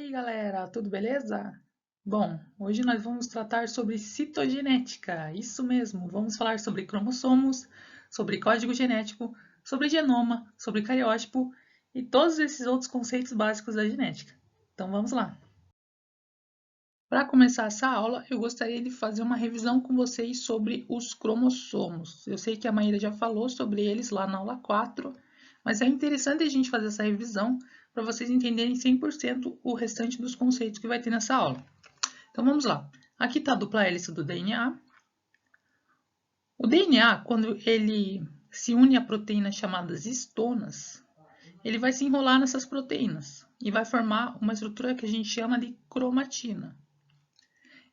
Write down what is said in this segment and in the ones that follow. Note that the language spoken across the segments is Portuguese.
aí, galera, tudo beleza? Bom, hoje nós vamos tratar sobre citogenética, isso mesmo, vamos falar sobre cromossomos, sobre código genético, sobre genoma, sobre cariótipo e todos esses outros conceitos básicos da genética. Então vamos lá. Para começar essa aula, eu gostaria de fazer uma revisão com vocês sobre os cromossomos. Eu sei que a Maíra já falou sobre eles lá na aula 4, mas é interessante a gente fazer essa revisão para vocês entenderem 100% o restante dos conceitos que vai ter nessa aula. Então vamos lá. Aqui está a dupla hélice do DNA. O DNA, quando ele se une a proteínas chamadas histonas, ele vai se enrolar nessas proteínas e vai formar uma estrutura que a gente chama de cromatina.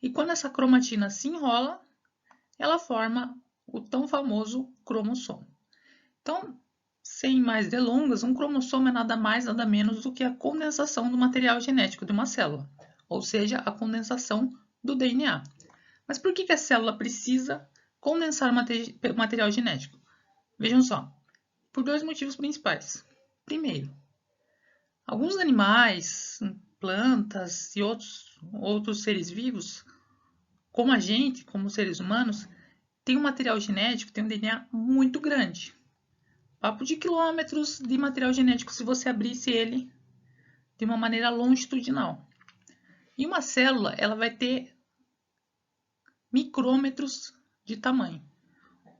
E quando essa cromatina se enrola, ela forma o tão famoso cromossomo. Então, sem mais delongas, um cromossomo é nada mais, nada menos do que a condensação do material genético de uma célula, ou seja, a condensação do DNA. Mas por que a célula precisa condensar o material genético? Vejam só, por dois motivos principais. Primeiro, alguns animais, plantas e outros seres vivos, como a gente, como seres humanos, tem um material genético, tem um DNA muito grande. Papo de quilômetros de material genético se você abrisse ele de uma maneira longitudinal. E uma célula, ela vai ter micrômetros de tamanho.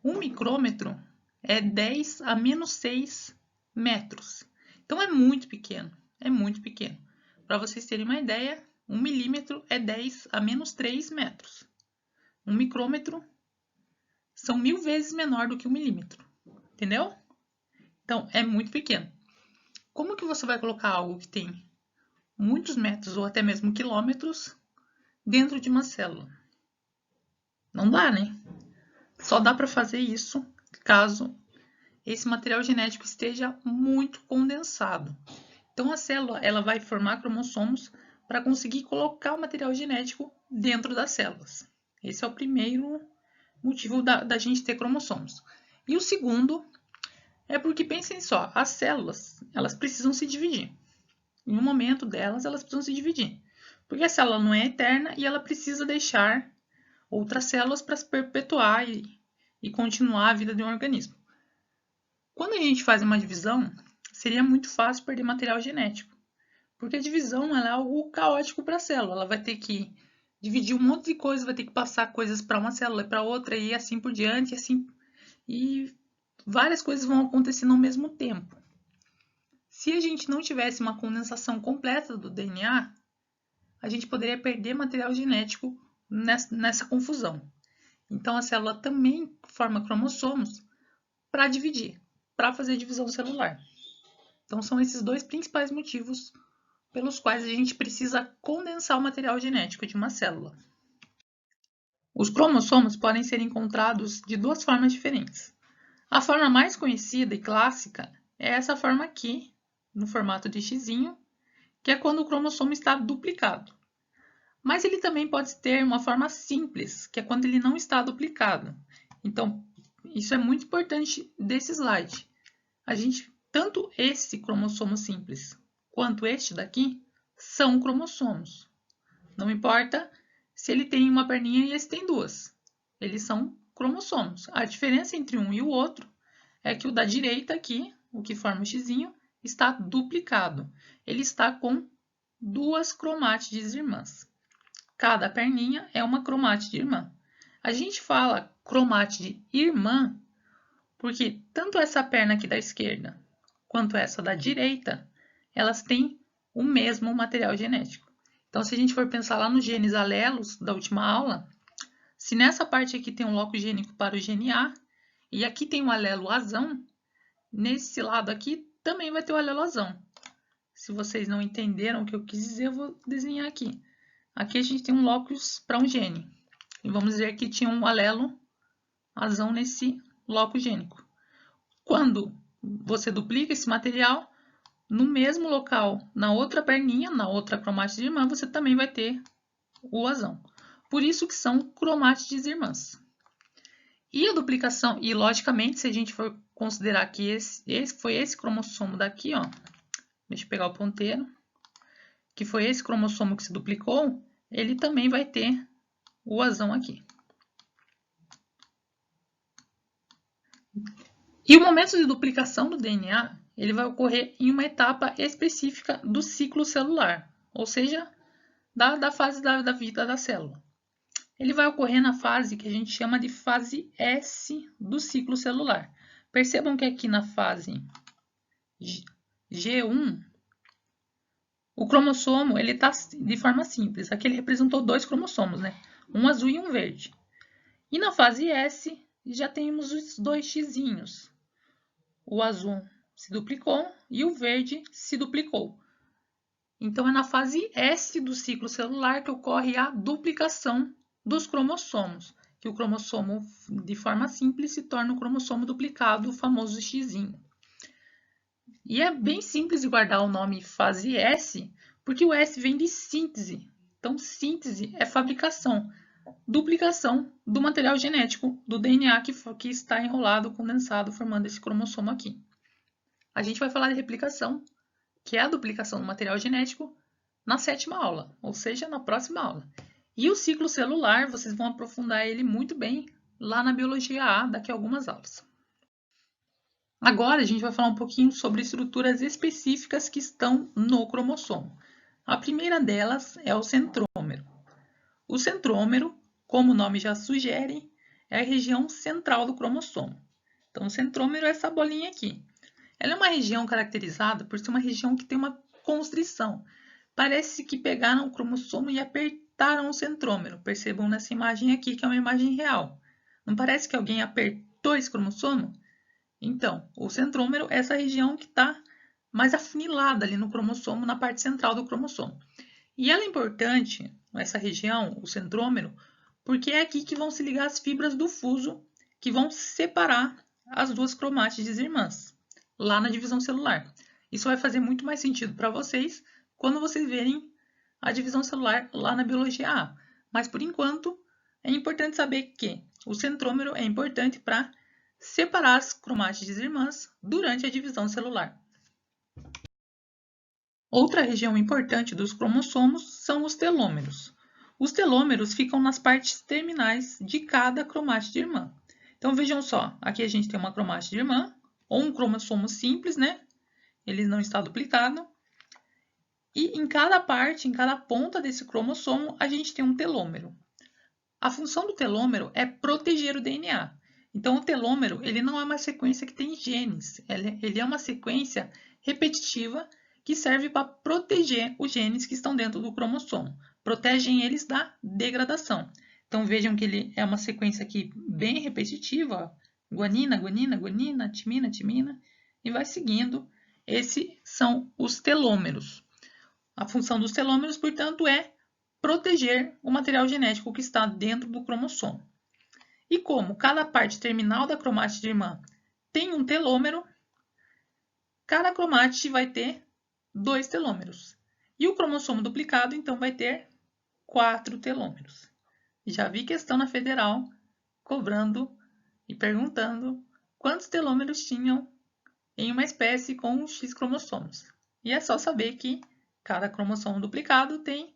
Um micrômetro é 10 a menos 6 metros. Então é muito pequeno, é muito pequeno. Para vocês terem uma ideia, 1 milímetro é 10 a menos 3 metros. Um micrômetro são 1000 vezes menor do que 1 milímetro, entendeu? Então, é muito pequeno. Como que você vai colocar algo que tem muitos metros ou até mesmo quilômetros dentro de uma célula? Não dá, né? Só dá para fazer isso caso esse material genético esteja muito condensado. Então, a célula ela vai formar cromossomos para conseguir colocar o material genético dentro das células. Esse é o primeiro motivo da gente ter cromossomos. E o segundo é porque, pensem só, as células elas precisam se dividir. Em um momento delas, elas precisam se dividir. Porque a célula não é eterna e ela precisa deixar outras células para se perpetuar e continuar a vida de um organismo. Quando a gente faz uma divisão, seria muito fácil perder material genético. Porque a divisão ela é algo caótico para a célula. Ela vai ter que dividir um monte de coisas, vai ter que passar coisas para uma célula e para outra e assim por diante, e várias coisas vão acontecer ao mesmo tempo. Se a gente não tivesse uma condensação completa do DNA, a gente poderia perder material genético nessa confusão. Então, a célula também forma cromossomos para dividir, para fazer divisão celular. Então, são esses dois principais motivos pelos quais a gente precisa condensar o material genético de uma célula. Os cromossomos podem ser encontrados de duas formas diferentes. A forma mais conhecida e clássica é essa forma aqui, no formato de xizinho, que é quando o cromossomo está duplicado. Mas ele também pode ter uma forma simples, que é quando ele não está duplicado. Então, isso é muito importante desse slide. Tanto esse cromossomo simples quanto este daqui são cromossomos. Não importa se ele tem uma perninha e esse tem duas. Eles são cromossomos. A diferença entre um e o outro é que o da direita aqui, o que forma o xizinho, está duplicado. Ele está com duas cromátides irmãs. Cada perninha é uma cromátide irmã. A gente fala cromátide irmã porque tanto essa perna aqui da esquerda quanto essa da direita, elas têm o mesmo material genético. Então, se a gente for pensar lá nos genes alelos da última aula, se nessa parte aqui tem um loco gênico para o gene A e aqui tem um alelo azão, nesse lado aqui também vai ter o alelo azão. Se vocês não entenderam o que eu quis dizer, eu vou desenhar aqui. Aqui a gente tem um locus para um gene. E vamos dizer que tinha um alelo azão nesse loco gênico. Quando você duplica esse material, no mesmo local, na outra perninha, na outra cromátide irmã, você também vai ter o azão. Por isso que são cromátides irmãs. E a duplicação, e logicamente, se a gente for considerar que esse foi esse cromossomo daqui, ó. Deixa eu pegar o ponteiro. que foi esse cromossomo que se duplicou, ele também vai ter o azão aqui. E o momento de duplicação do DNA, ele vai ocorrer em uma etapa específica do ciclo celular, ou seja, da fase da vida da célula. Ele vai ocorrer na fase que a gente chama de fase S do ciclo celular. Percebam que aqui na fase G1, o cromossomo ele está de forma simples. Aqui ele representou dois cromossomos, né? Um azul e um verde. E na fase S, já temos os dois xizinhos. O azul se duplicou e o verde se duplicou. Então, é na fase S do ciclo celular que ocorre a duplicação dos cromossomos, que o cromossomo, de forma simples, se torna o cromossomo duplicado, o famoso xizinho. E é bem simples de guardar o nome fase S, porque o S vem de síntese. Então, síntese é fabricação, duplicação do material genético do DNA que está enrolado, condensado, formando esse cromossomo aqui. A gente vai falar de replicação, que é a duplicação do material genético, na 7ª aula, ou seja, na próxima aula. E o ciclo celular, vocês vão aprofundar ele muito bem lá na Biologia A, daqui a algumas aulas. Agora a gente vai falar um pouquinho sobre estruturas específicas que estão no cromossomo. A primeira delas é o centrômero. O centrômero, como o nome já sugere, é a região central do cromossomo. Então, o centrômero é essa bolinha aqui. Ela é uma região caracterizada por ser uma região que tem uma constrição. Parece que pegaram o cromossomo e apertaram o centrômero. Percebam nessa imagem aqui, que é uma imagem real. Não parece que alguém apertou esse cromossomo? Então, o centrômero é essa região que está mais afunilada ali no cromossomo, na parte central do cromossomo. E ela é importante, essa região, o centrômero, porque é aqui que vão se ligar as fibras do fuso, que vão separar as duas cromátides irmãs, lá na divisão celular. Isso vai fazer muito mais sentido para vocês quando vocês verem a divisão celular lá na Biologia A. Mas, por enquanto, é importante saber que o centrômero é importante para separar as cromátides irmãs durante a divisão celular. Outra região importante dos cromossomos são os telômeros. Os telômeros ficam nas partes terminais de cada cromátide irmã. Então, vejam só, aqui a gente tem uma cromátide irmã, ou um cromossomo simples, né? Ele não está duplicado. E em cada parte, em cada ponta desse cromossomo, a gente tem um telômero. A função do telômero é proteger o DNA. Então, o telômero ele não é uma sequência que tem genes, ele é uma sequência repetitiva que serve para proteger os genes que estão dentro do cromossomo. Protegem eles da degradação. Então, vejam que ele é uma sequência aqui bem repetitiva, guanina, guanina, guanina, timina, timina, e vai seguindo. Esses são os telômeros. A função dos telômeros, portanto, é proteger o material genético que está dentro do cromossomo. E como cada parte terminal da cromátide irmã tem um telômero, cada cromátide vai ter 2 telômeros. E o cromossomo duplicado, então, vai ter 4 telômeros. Já vi questão na Federal cobrando e perguntando quantos telômeros tinham em uma espécie com X cromossomos. E é só saber que cada cromossomo duplicado tem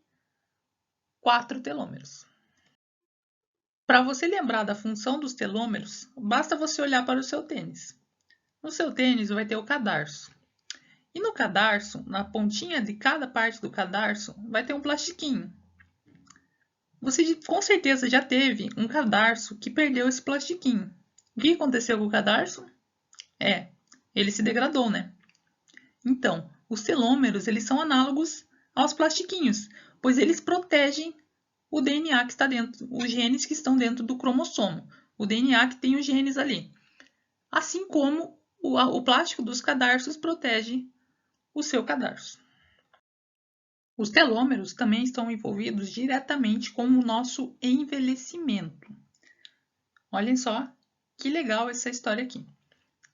4 telômeros. Para você lembrar da função dos telômeros, basta você olhar para o seu tênis. No seu tênis vai ter o cadarço. E no cadarço, na pontinha de cada parte do cadarço, vai ter um plastiquinho. Você com certeza já teve um cadarço que perdeu esse plastiquinho. O que aconteceu com o cadarço? Ele se degradou, né? Então, os telômeros eles são análogos aos plastiquinhos, pois eles protegem o DNA que está dentro, os genes que estão dentro do cromossomo, o DNA que tem os genes ali. Assim como o plástico dos cadarços protege o seu cadarço. Os telômeros também estão envolvidos diretamente com o nosso envelhecimento. Olhem só que legal essa história aqui.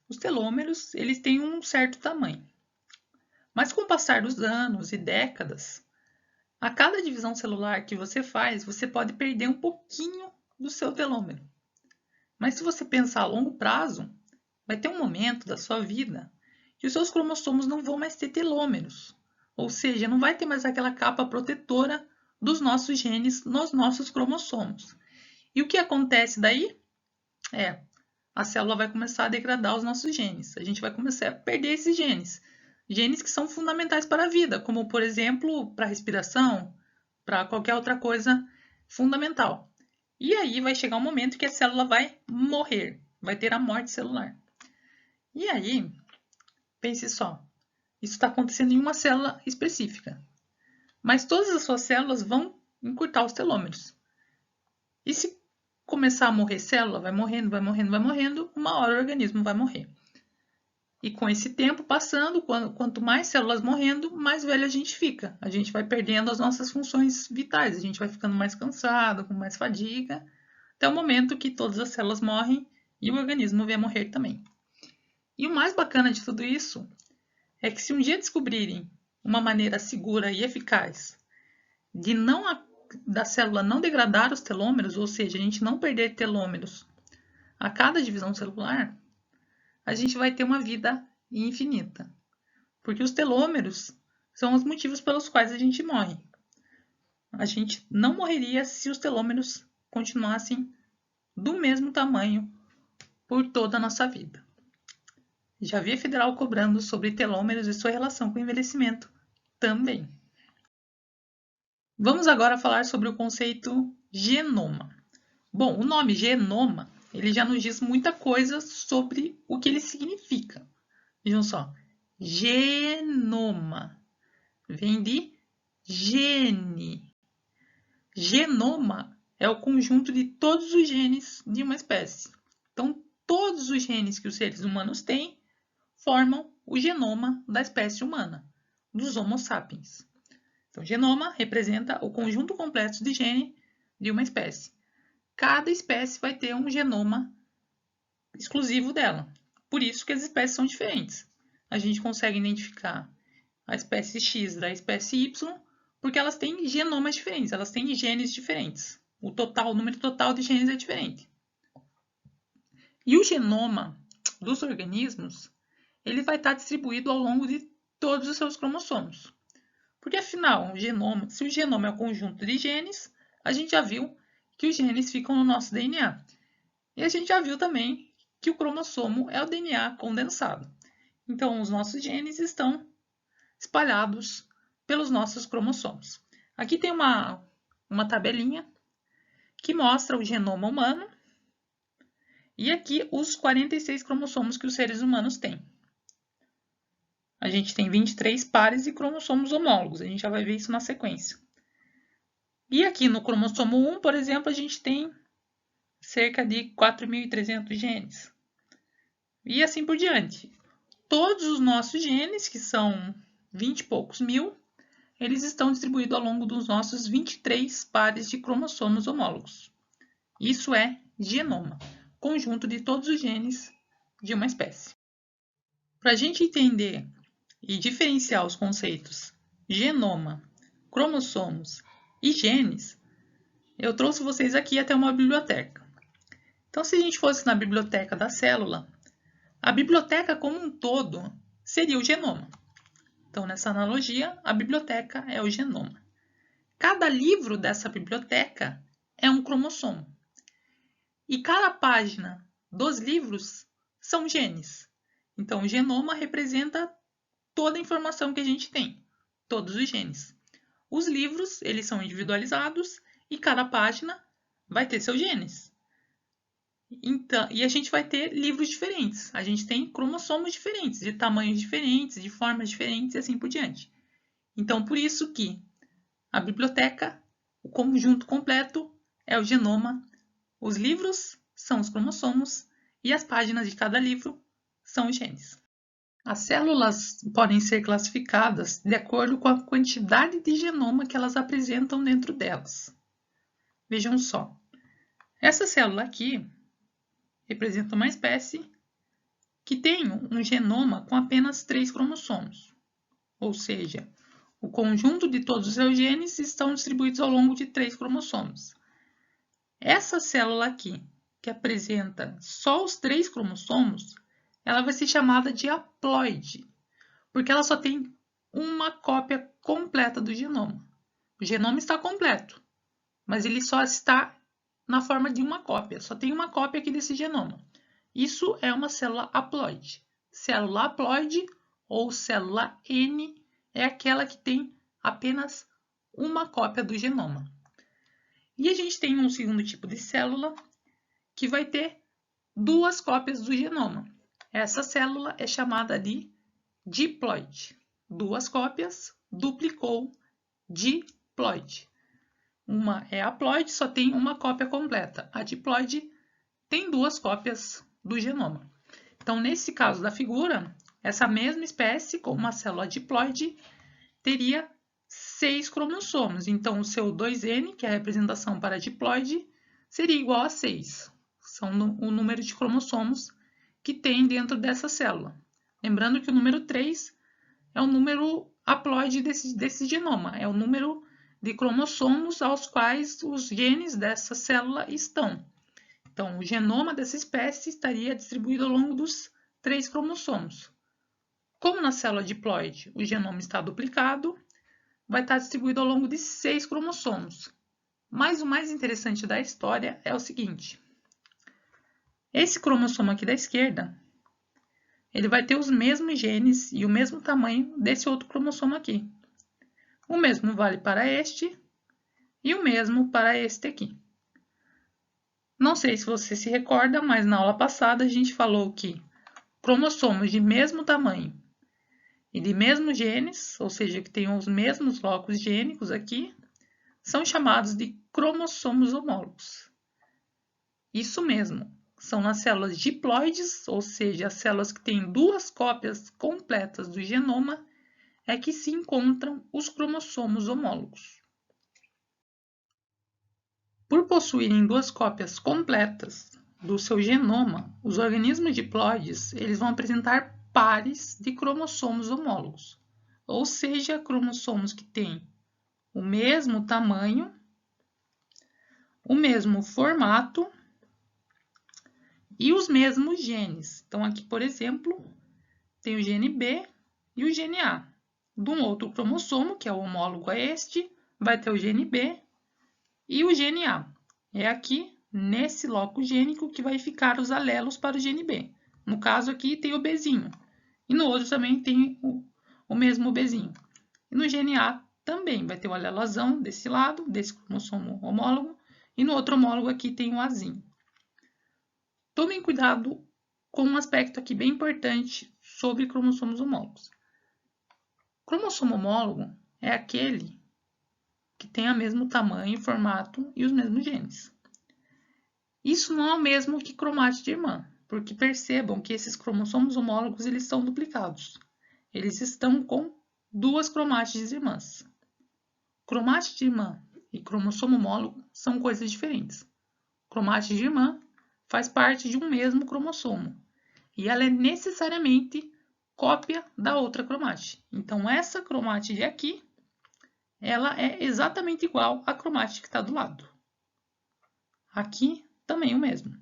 Os telômeros eles têm um certo tamanho, mas com o passar dos anos e décadas, a cada divisão celular que você faz, você pode perder um pouquinho do seu telômero. Mas se você pensar a longo prazo, vai ter um momento da sua vida que os seus cromossomos não vão mais ter telômeros. Ou seja, não vai ter mais aquela capa protetora dos nossos genes nos nossos cromossomos. E o que acontece daí? A célula vai começar a degradar os nossos genes. A gente vai começar a perder esses genes. Genes que são fundamentais para a vida, como, por exemplo, para a respiração, para qualquer outra coisa fundamental. E aí vai chegar um momento que a célula vai morrer, vai ter a morte celular. E aí, pense só, isso está acontecendo em uma célula específica. Mas todas as suas células vão encurtar os telômeros. E se começar a morrer célula, vai morrendo, vai morrendo, vai morrendo, uma hora o organismo vai morrer. E com esse tempo passando, quanto mais células morrendo, mais velho a gente fica. A gente vai perdendo as nossas funções vitais, a gente vai ficando mais cansado, com mais fadiga, até o momento que todas as células morrem e o organismo vem a morrer também. E o mais bacana de tudo isso é que se um dia descobrirem uma maneira segura e eficaz de da célula não degradar os telômeros, ou seja, a gente não perder telômeros a cada divisão celular, a gente vai ter uma vida infinita. Porque os telômeros são os motivos pelos quais a gente morre. A gente não morreria se os telômeros continuassem do mesmo tamanho por toda a nossa vida. Já vi a Federal cobrando sobre telômeros e sua relação com o envelhecimento também. Vamos agora falar sobre o conceito genoma. Bom, o nome genoma, ele já nos diz muita coisa sobre o que ele significa. Vejam só, genoma vem de gene. Genoma é o conjunto de todos os genes de uma espécie. Então, todos os genes que os seres humanos têm formam o genoma da espécie humana, dos Homo sapiens. Então, genoma representa o conjunto completo de gene de uma espécie. Cada espécie vai ter um genoma exclusivo dela. Por isso que as espécies são diferentes. A gente consegue identificar a espécie X da espécie Y porque elas têm genomas diferentes, elas têm genes diferentes. O número total de genes é diferente. E o genoma dos organismos, ele vai estar distribuído ao longo de todos os seus cromossomos. Porque afinal, se o genoma é um conjunto de genes, a gente já viu que os genes ficam no nosso DNA. E a gente já viu também que o cromossomo é o DNA condensado. Então, os nossos genes estão espalhados pelos nossos cromossomos. Aqui tem uma tabelinha que mostra o genoma humano e aqui os 46 cromossomos que os seres humanos têm. A gente tem 23 pares de cromossomos homólogos, a gente já vai ver isso na sequência. E aqui no cromossomo 1, por exemplo, a gente tem cerca de 4.300 genes. E assim por diante. Todos os nossos genes, que são 20 e poucos mil, eles estão distribuídos ao longo dos nossos 23 pares de cromossomos homólogos. Isso é genoma, conjunto de todos os genes de uma espécie. Para a gente entender e diferenciar os conceitos genoma, cromossomos e genes, eu trouxe vocês aqui até uma biblioteca. Então, se a gente fosse na biblioteca da célula, a biblioteca como um todo seria o genoma. Então, nessa analogia, a biblioteca é o genoma. Cada livro dessa biblioteca é um cromossomo. E cada página dos livros são genes. Então, o genoma representa toda a informação que a gente tem, todos os genes. Os livros, eles são individualizados e cada página vai ter seus genes. Então, e a gente vai ter livros diferentes. A gente tem cromossomos diferentes, de tamanhos diferentes, de formas diferentes e assim por diante. Então, por isso que a biblioteca, o conjunto completo, é o genoma. Os livros são os cromossomos e as páginas de cada livro são os genes. As células podem ser classificadas de acordo com a quantidade de genoma que elas apresentam dentro delas. Vejam só. Essa célula aqui representa uma espécie que tem um genoma com apenas 3 cromossomos. Ou seja, o conjunto de todos os seus genes estão distribuídos ao longo de 3 cromossomos. Essa célula aqui, que apresenta só os 3 cromossomos, ela vai ser chamada de haploide, porque ela só tem uma cópia completa do genoma. O genoma está completo, mas ele só está na forma de uma cópia. Só tem uma cópia aqui desse genoma. Isso é uma célula haploide. Célula haploide ou célula N é aquela que tem apenas uma cópia do genoma. E a gente tem um segundo tipo de célula que vai ter duas cópias do genoma. Essa célula é chamada de diploide. Duas cópias, duplicou, diploide. Uma é haploide, só tem uma cópia completa. A diploide tem duas cópias do genoma. Então, nesse caso da figura, essa mesma espécie, com uma célula diploide, teria 6 cromossomos. Então, o seu 2N, que é a representação para a diploide, seria igual a 6. São o número de cromossomos que tem dentro dessa célula. Lembrando que o número 3 é o número haploide desse genoma, é o número de cromossomos aos quais os genes dessa célula estão. Então, o genoma dessa espécie estaria distribuído ao longo dos 3 cromossomos. Como na célula diploide o genoma está duplicado, vai estar distribuído ao longo de 6 cromossomos. Mas o mais interessante da história é o seguinte. Esse cromossomo aqui da esquerda, ele vai ter os mesmos genes e o mesmo tamanho desse outro cromossomo aqui. O mesmo vale para este e o mesmo para este aqui. Não sei se você se recorda, mas na aula passada a gente falou que cromossomos de mesmo tamanho e de mesmos genes, ou seja, que tenham os mesmos locos gênicos aqui, são chamados de cromossomos homólogos. Isso mesmo, são nas células diploides, ou seja, as células que têm duas cópias completas do genoma, é que se encontram os cromossomos homólogos. Por possuírem duas cópias completas do seu genoma, os organismos diploides eles vão apresentar pares de cromossomos homólogos, ou seja, cromossomos que têm o mesmo tamanho, o mesmo formato e os mesmos genes. Então, aqui, por exemplo, tem o gene B e o gene A. De um outro cromossomo, que é o homólogo a este, vai ter o gene B e o gene A. É aqui, nesse loco gênico, que vai ficar os alelos para o gene B. No caso aqui, tem o Bzinho. E no outro também tem o mesmo Bzinho. E no gene A também vai ter o alelazão desse lado, desse cromossomo homólogo. E no outro homólogo aqui tem o Azinho. Tomem cuidado com um aspecto aqui bem importante sobre cromossomos homólogos. Cromossomo homólogo é aquele que tem o mesmo tamanho, formato e os mesmos genes. Isso não é o mesmo que cromátide irmã, porque percebam que esses cromossomos homólogos eles são duplicados. Eles estão com duas cromátides irmãs. Cromátide irmã e cromossomo homólogo são coisas diferentes. Cromátide irmã faz parte de um mesmo cromossomo e ela é necessariamente cópia da outra cromátide. Então, essa cromátide aqui, ela é exatamente igual à cromátide que está do lado. Aqui também o mesmo.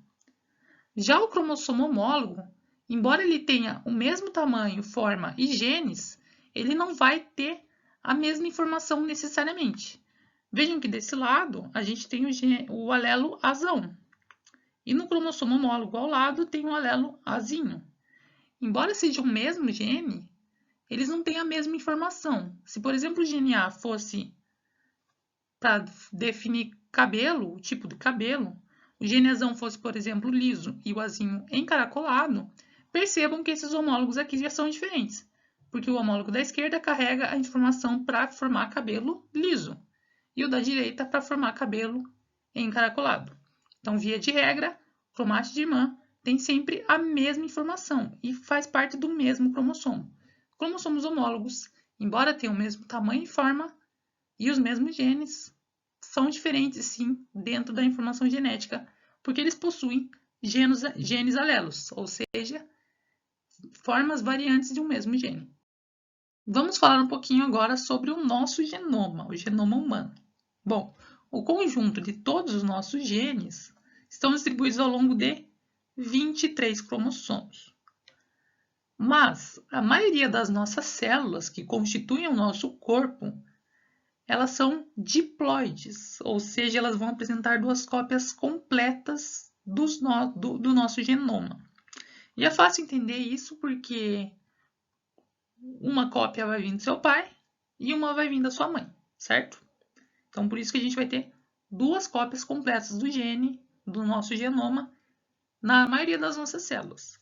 Já o cromossomo homólogo, embora ele tenha o mesmo tamanho, forma e genes, ele não vai ter a mesma informação necessariamente. Vejam que desse lado a gente tem o alelo azão. E no cromossomo homólogo ao lado tem o alelo azinho. Embora seja o mesmo gene, eles não têm a mesma informação. Se, por exemplo, o gene A fosse para definir cabelo, o tipo de cabelo, o gene azão fosse, por exemplo, liso e o azinho encaracolado, percebam que esses homólogos aqui já são diferentes, porque o homólogo da esquerda carrega a informação para formar cabelo liso e o da direita para formar cabelo encaracolado. Então, via de regra, cromátide irmã tem sempre a mesma informação e faz parte do mesmo cromossomo. Cromossomos homólogos, embora tenham o mesmo tamanho e forma e os mesmos genes, são diferentes sim dentro da informação genética, porque eles possuem genes alelos, ou seja, formas variantes de um mesmo gene. Vamos falar um pouquinho agora sobre o nosso genoma, o genoma humano. Bom, o conjunto de todos os nossos genes estão distribuídos ao longo de 23 cromossomos. Mas a maioria das nossas células que constituem o nosso corpo, elas são diploides, ou seja, elas vão apresentar duas cópias completas do nosso genoma. E é fácil entender isso porque uma cópia vai vir do seu pai e uma vai vir da sua mãe, certo? Então, por isso que a gente vai ter duas cópias completas do gene, do nosso genoma, na maioria das nossas células.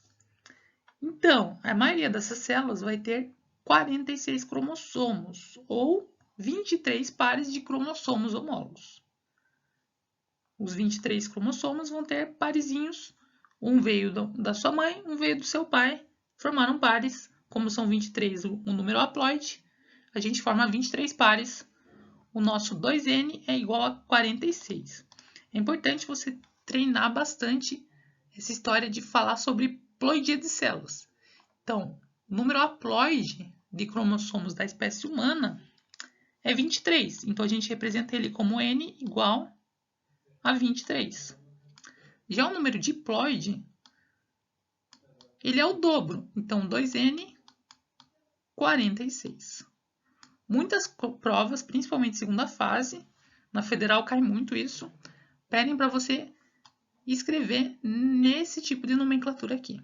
Então, a maioria dessas células vai ter 46 cromossomos, ou 23 pares de cromossomos homólogos. Os 23 cromossomos vão ter parezinhos, um veio da sua mãe, um veio do seu pai, formaram pares. Como são 23 o número haploide, a gente forma 23 pares. O nosso 2N é igual a 46. É importante você treinar bastante essa história de falar sobre ploidia de células. Então, o número haploide de cromossomos da espécie humana é 23. Então, a gente representa ele como N igual a 23. Já o número diploide, ele é o dobro. Então, 2N, 46. Muitas provas, principalmente segunda fase, na federal cai muito isso, pedem para você escrever nesse tipo de nomenclatura aqui.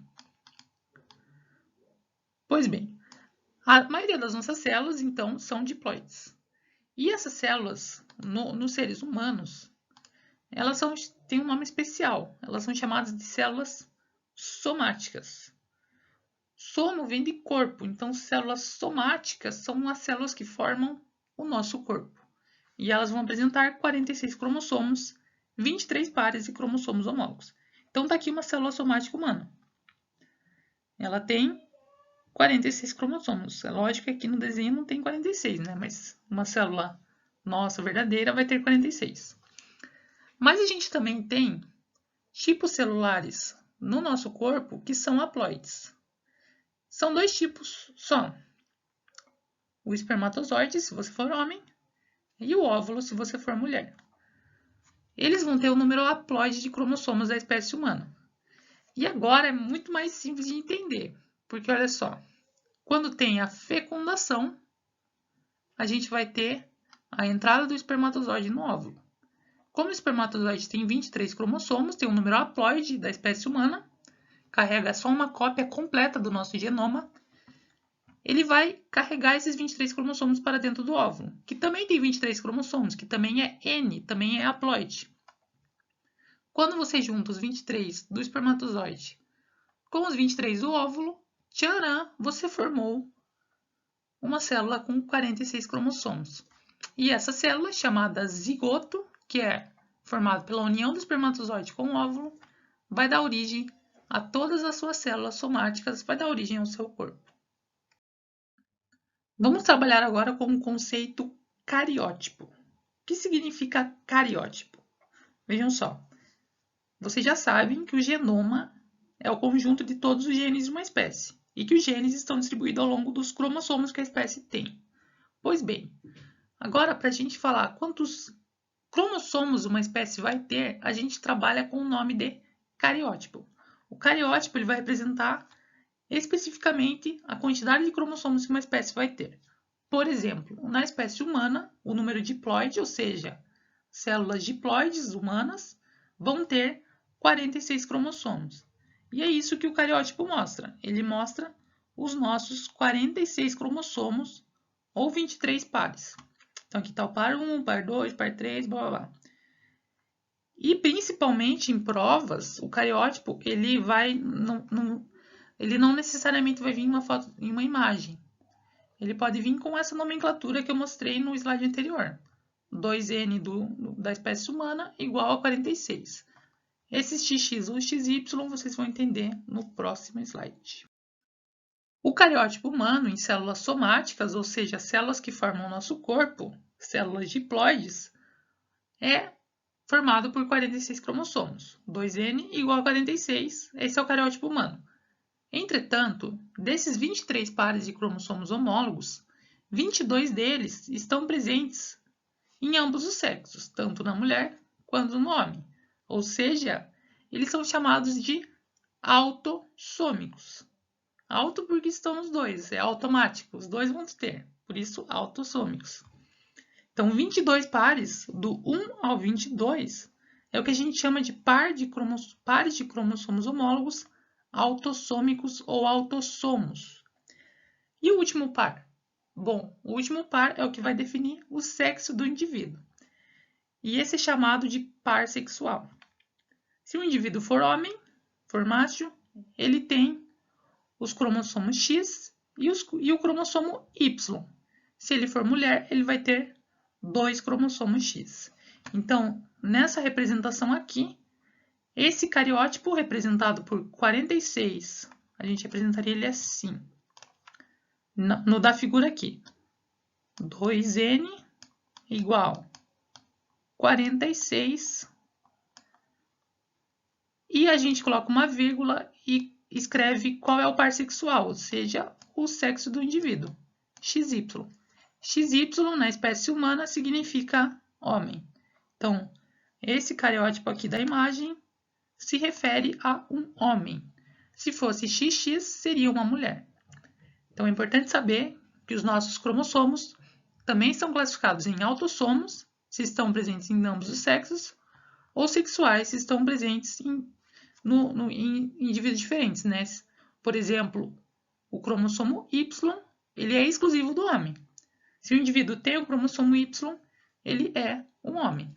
Pois bem, a maioria das nossas células, então, são diploides. E essas células, nos seres humanos, elas têm um nome especial. Elas são chamadas de células somáticas. Somo vem de corpo, então células somáticas são as células que formam o nosso corpo. E elas vão apresentar 46 cromossomos, 23 pares de cromossomos homólogos. Então, está aqui uma célula somática humana. Ela tem 46 cromossomos. É lógico que aqui no desenho não tem 46, né? Mas uma célula nossa verdadeira vai ter 46. Mas a gente também tem tipos celulares no nosso corpo que são haploides. São dois tipos só. O espermatozoide, se você for homem, e o óvulo, se você for mulher. Eles vão ter o número haploide de cromossomos da espécie humana. E agora é muito mais simples de entender, porque olha só, quando tem a fecundação, a gente vai ter a entrada do espermatozoide no óvulo. Como o espermatozoide tem 23 cromossomos, tem um número haploide da espécie humana, carrega só uma cópia completa do nosso genoma, ele vai carregar esses 23 cromossomos para dentro do óvulo, que também tem 23 cromossomos, que também é N, também é haploide. Quando você junta os 23 do espermatozoide com os 23 do óvulo, tcharam, você formou uma célula com 46 cromossomos. E essa célula, chamada zigoto, que é formada pela união do espermatozoide com o óvulo, vai dar origem a todas as suas células somáticas, vai dar origem ao seu corpo. Vamos trabalhar agora com o conceito cariótipo. O que significa cariótipo? Vejam só, vocês já sabem que o genoma é o conjunto de todos os genes de uma espécie e que os genes estão distribuídos ao longo dos cromossomos que a espécie tem. Pois bem, agora para a gente falar quantos cromossomos uma espécie vai ter, a gente trabalha com o nome de cariótipo. O cariótipo ele vai representar especificamente a quantidade de cromossomos que uma espécie vai ter. Por exemplo, na espécie humana, o número diploide, ou seja, células diploides humanas, vão ter 46 cromossomos. E é isso que o cariótipo mostra. Ele mostra os nossos 46 cromossomos, ou 23 pares. Então, aqui está o par 1, par 2, par 3, blá, blá, blá. E, principalmente em provas, o cariótipo, ele não necessariamente vai vir em uma foto, em uma imagem. Ele pode vir com essa nomenclatura que eu mostrei no slide anterior. 2N da espécie humana igual a 46. Esses XX ou XY vocês vão entender no próximo slide. O cariótipo humano em células somáticas, ou seja, células que formam o nosso corpo, células diploides, é formado por 46 cromossomos. 2N igual a 46, esse é o cariótipo humano. Entretanto, desses 23 pares de cromossomos homólogos, 22 deles estão presentes em ambos os sexos, tanto na mulher quanto no homem. Ou seja, eles são chamados de autossômicos. Auto porque estão os dois, é automático, os dois vão ter, por isso autossômicos. Então, 22 pares, do 1 ao 22, é o que a gente chama de pares de cromossomos homólogos autossômicos ou autossomos. E o último par? Bom, o último par é o que vai definir o sexo do indivíduo. E esse é chamado de par sexual. Se o indivíduo for homem, for macho, ele tem os cromossomos X e o cromossomo Y. Se ele for mulher, ele vai ter 2 cromossomos X. Então, nessa representação aqui, esse cariótipo representado por 46, a gente representaria ele assim. No da figura aqui. 2N igual 46. E a gente coloca uma vírgula e escreve qual é o par sexual, ou seja, o sexo do indivíduo, XY. XY na espécie humana significa homem. Então, esse cariótipo aqui da imagem se refere a um homem. Se fosse XX, seria uma mulher. Então, é importante saber que os nossos cromossomos também são classificados em autossomos, se estão presentes em ambos os sexos, ou sexuais, se estão presentes em indivíduos diferentes, né? Por exemplo, o cromossomo Y, ele é exclusivo do homem. Se o indivíduo tem o cromossomo Y, ele é um homem.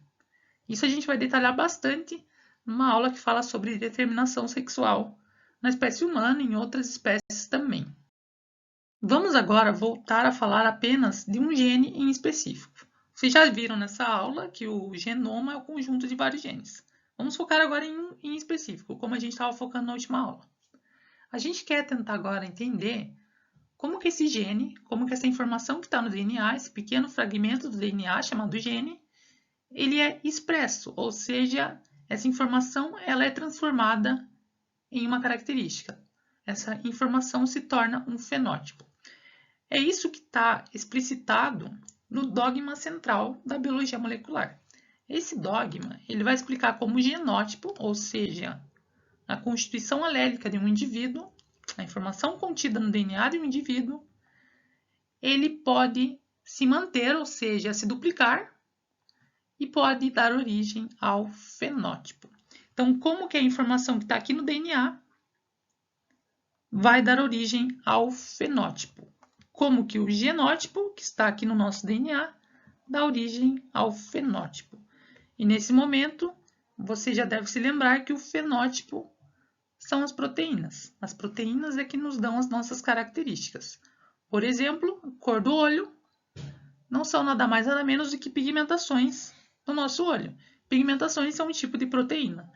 Isso a gente vai detalhar bastante numa aula que fala sobre determinação sexual na espécie humana e em outras espécies também. Vamos agora voltar a falar apenas de um gene em específico. Vocês já viram nessa aula que o genoma é o conjunto de vários genes. Vamos focar agora em um em específico, como a gente estava focando na última aula. A gente quer tentar agora entender como que esse gene, como que essa informação que está no DNA, esse pequeno fragmento do DNA chamado gene, ele é expresso, ou seja, essa informação ela é transformada em uma característica. Essa informação se torna um fenótipo. É isso que está explicitado no dogma central da biologia molecular. Esse dogma ele vai explicar como o genótipo, ou seja, a constituição alélica de um indivíduo, a informação contida no DNA de um indivíduo, ele pode se manter, ou seja, se duplicar, e pode dar origem ao fenótipo. Então, como que a informação que está aqui no DNA vai dar origem ao fenótipo? Como que o genótipo, que está aqui no nosso DNA, dá origem ao fenótipo? E nesse momento, você já deve se lembrar que o fenótipo são as proteínas. As proteínas é que nos dão as nossas características. Por exemplo, a cor do olho não são nada mais nada menos do que pigmentações no nosso olho. Pigmentações são um tipo de proteína.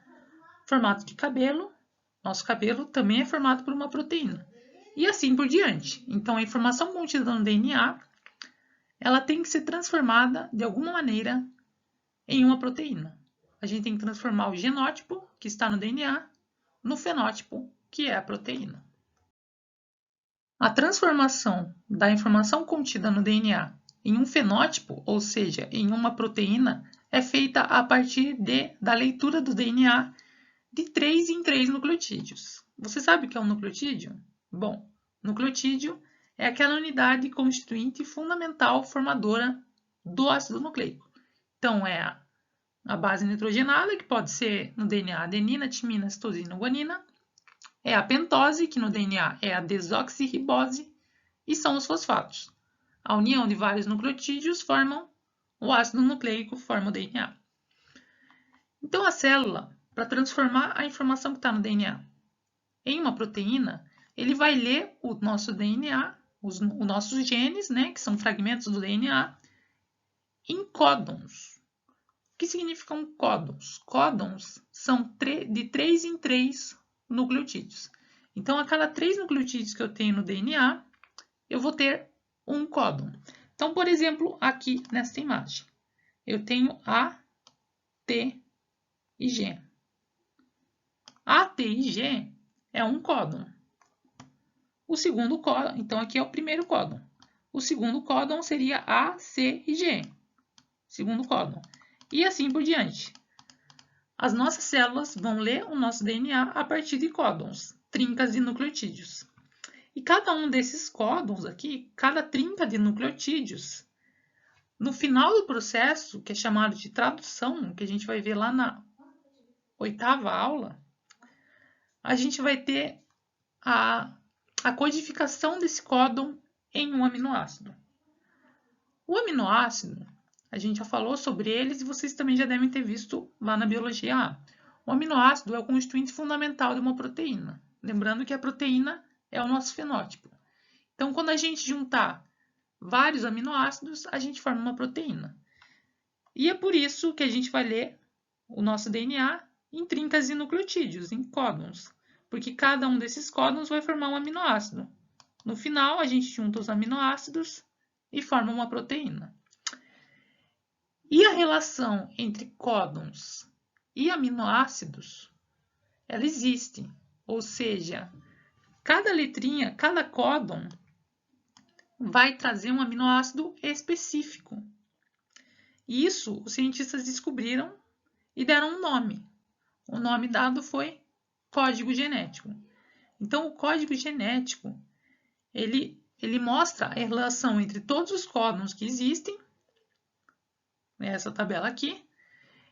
Formato de cabelo, nosso cabelo também é formado por uma proteína. E assim por diante. Então, a informação contida no DNA, ela tem que ser transformada de alguma maneira em uma proteína. A gente tem que transformar o genótipo, que está no DNA, no fenótipo, que é a proteína. A transformação da informação contida no DNA em um fenótipo, ou seja, em uma proteína, é feita a partir da leitura do DNA de 3 em 3 nucleotídeos. Você sabe o que é um nucleotídeo? Bom, nucleotídeo é aquela unidade constituinte fundamental formadora do ácido nucleico. Então, é a base nitrogenada, que pode ser no DNA adenina, timina, citosina ou guanina. É a pentose, que no DNA é a desoxirribose. E são os fosfatos. A união de vários nucleotídeos formam o ácido nucleico, forma o DNA. Então, a célula, para transformar a informação que está no DNA em uma proteína, ele vai ler o nosso DNA, os nossos genes, né, que são fragmentos do DNA, em códons. O que significam códons? Códons são de 3 em 3 nucleotídeos. Então, a cada 3 nucleotídeos que eu tenho no DNA, eu vou ter um códon. Então, por exemplo, aqui nessa imagem, eu tenho A, T e G. A, T e G é um códon. O segundo códon, então aqui é o primeiro códon. O segundo códon seria A, C e G. Segundo códon. E assim por diante. As nossas células vão ler o nosso DNA a partir de códons, trincas de nucleotídeos. E cada um desses códons aqui, cada trinca de nucleotídeos, no final do processo, que é chamado de tradução, que a gente vai ver lá na 8ª aula, a gente vai ter a codificação desse códon em um aminoácido. O aminoácido, a gente já falou sobre eles e vocês também já devem ter visto lá na biologia A. O aminoácido é o constituinte fundamental de uma proteína. Lembrando que a proteína é o nosso fenótipo. Então, quando a gente juntar vários aminoácidos, a gente forma uma proteína. E é por isso que a gente vai ler o nosso DNA em trincas de nucleotídeos, em códons, porque cada um desses códons vai formar um aminoácido. No final, a gente junta os aminoácidos e forma uma proteína. E a relação entre códons e aminoácidos, ela existe, ou seja, cada letrinha, cada códon vai trazer um aminoácido específico. E isso os cientistas descobriram e deram um nome. O nome dado foi código genético. Então, o código genético, ele mostra a relação entre todos os códons que existem, nessa tabela aqui,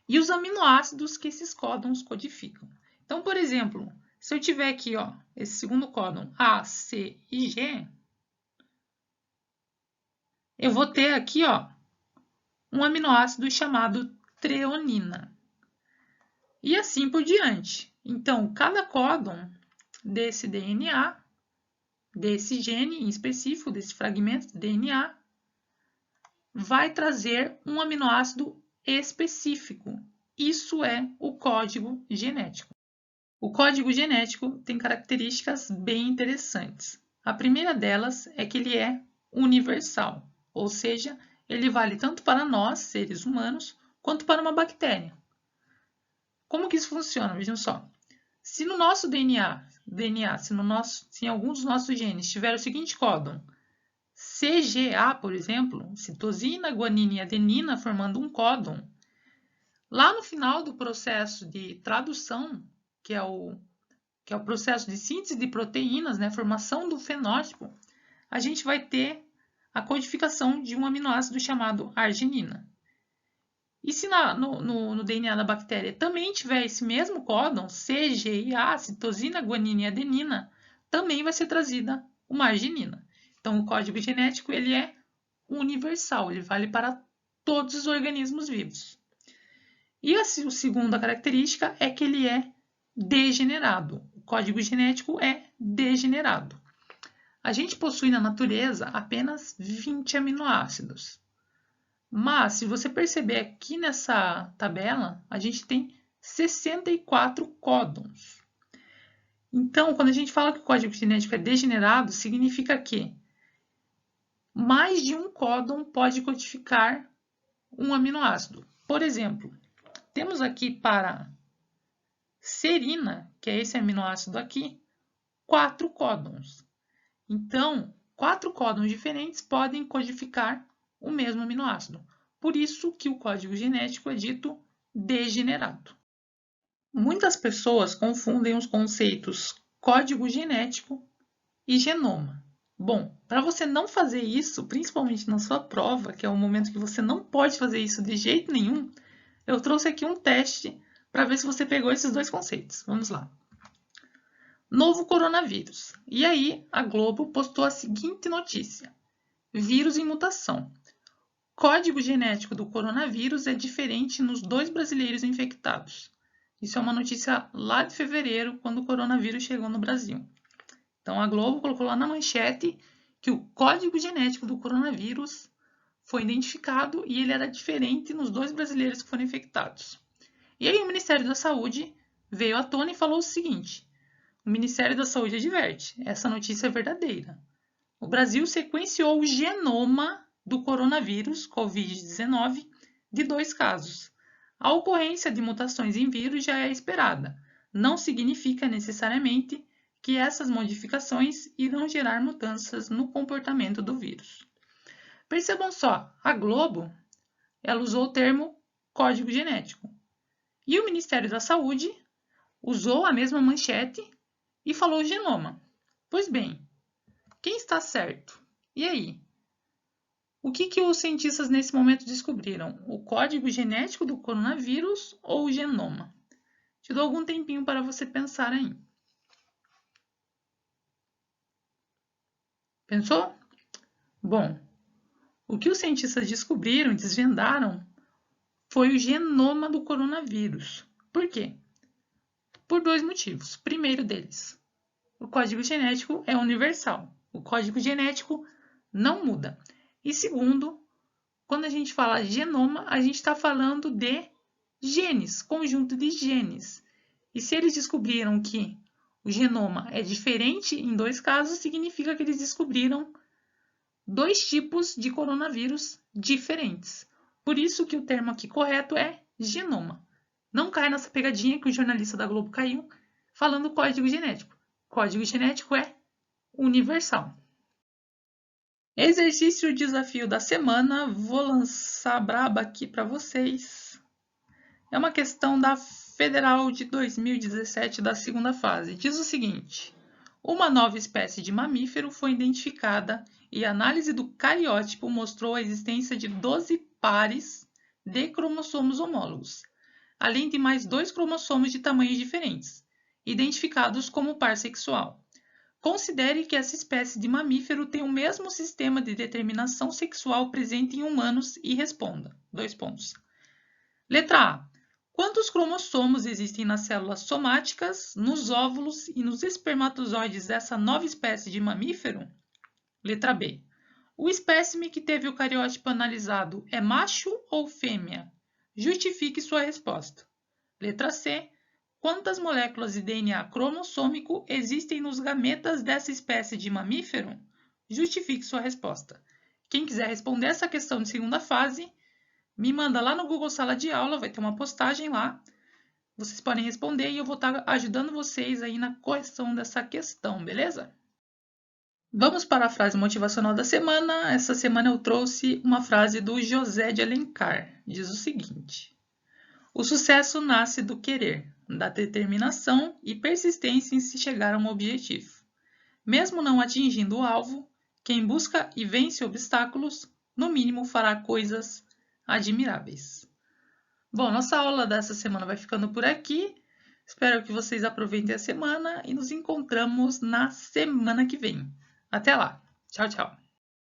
e os aminoácidos que esses códons codificam. Então, por exemplo, se eu tiver aqui, ó, esse segundo códon A, C e G, eu vou ter aqui, ó, um aminoácido chamado treonina. E assim por diante. Então, cada códon desse DNA, desse gene em específico, desse fragmento de DNA, vai trazer um aminoácido específico. Isso é o código genético. O código genético tem características bem interessantes. A primeira delas é que ele é universal, ou seja, ele vale tanto para nós, seres humanos, quanto para uma bactéria. Como que isso funciona? Vejam só. Se no nosso DNA, se em algum dos nossos genes tiver o seguinte códon, CGA, por exemplo, citosina, guanina e adenina formando um códon, lá no final do processo de tradução, que é o processo de síntese de proteínas, né, formação do fenótipo, a gente vai ter a codificação de um aminoácido chamado arginina. E se no DNA da bactéria também tiver esse mesmo códon, C, G e A, citosina, guanina e adenina, também vai ser trazida uma arginina. Então, o código genético ele é universal, ele vale para todos os organismos vivos. E a segunda característica é que ele é degenerado. O código genético é degenerado. A gente possui na natureza apenas 20 aminoácidos. Mas, se você perceber aqui nessa tabela, a gente tem 64 códons. Então, quando a gente fala que o código genético é degenerado, significa que mais de um códon pode codificar um aminoácido. Por exemplo, temos aqui para serina, que é esse aminoácido aqui, 4 códons. Então, 4 códons diferentes podem codificar o mesmo aminoácido. Por isso que o código genético é dito degenerado. Muitas pessoas confundem os conceitos código genético e genoma. Bom, para você não fazer isso, principalmente na sua prova, que é o momento que você não pode fazer isso de jeito nenhum, eu trouxe aqui um teste para ver se você pegou esses dois conceitos. Vamos lá. Novo coronavírus. E aí, a Globo postou a seguinte notícia: vírus em mutação. Código genético do coronavírus é diferente nos 2 brasileiros infectados. Isso é uma notícia lá de fevereiro, quando o coronavírus chegou no Brasil. Então, a Globo colocou lá na manchete que o código genético do coronavírus foi identificado e ele era diferente nos 2 brasileiros que foram infectados. E aí o Ministério da Saúde veio à tona e falou o seguinte: o Ministério da Saúde adverte, essa notícia é verdadeira. O Brasil sequenciou o genoma do coronavírus, Covid-19, de 2 casos. A ocorrência de mutações em vírus já é esperada. Não significa necessariamente que essas modificações irão gerar mudanças no comportamento do vírus. Percebam só, a Globo ela usou o termo código genético. E o Ministério da Saúde usou a mesma manchete e falou genoma. Pois bem, Quem está certo? E aí? O que os cientistas nesse momento descobriram? O código genético do coronavírus ou o genoma? Te dou algum tempinho para você pensar aí. Pensou? Bom, o que os cientistas descobriram e desvendaram foi o genoma do coronavírus. Por quê? Por dois motivos. Primeiro deles, o código genético é universal. O código genético não muda. E segundo, quando a gente fala genoma, a gente está falando de genes, conjunto de genes. E se eles descobriram que o genoma é diferente em dois casos, significa que eles descobriram dois tipos de coronavírus diferentes. Por isso que o termo aqui correto é genoma. Não cai nessa pegadinha que o jornalista da Globo caiu falando código genético. Código genético é universal. Exercício desafio da semana. Vou lançar braba aqui para vocês. É uma questão da Federal de 2017 da segunda fase. Diz o seguinte: uma nova espécie de mamífero foi identificada e a análise do cariótipo mostrou a existência de 12 pares de cromossomos homólogos, além de mais 2 cromossomos de tamanhos diferentes, identificados como par sexual. Considere que essa espécie de mamífero tem o mesmo sistema de determinação sexual presente em humanos e responda. 2 pontos. Letra A. Quantos cromossomos existem nas células somáticas, nos óvulos e nos espermatozoides dessa nova espécie de mamífero? Letra B. O espécime que teve o cariótipo analisado é macho ou fêmea? Justifique sua resposta. Letra C. Quantas moléculas de DNA cromossômico existem nos gametas dessa espécie de mamífero? Justifique sua resposta. Quem quiser responder essa questão de segunda fase, me manda lá no Google Sala de Aula, vai ter uma postagem lá. Vocês podem responder e eu vou estar ajudando vocês aí na correção dessa questão, beleza? Vamos para a frase motivacional da semana. Essa semana eu trouxe uma frase do José de Alencar. Diz o seguinte: o sucesso nasce do querer, da determinação e persistência em se chegar a um objetivo. Mesmo não atingindo o alvo, quem busca e vence obstáculos, no mínimo fará coisas admiráveis. Bom, nossa aula dessa semana vai ficando por aqui. Espero que vocês aproveitem a semana e nos encontramos na semana que vem. Até lá. Tchau, tchau.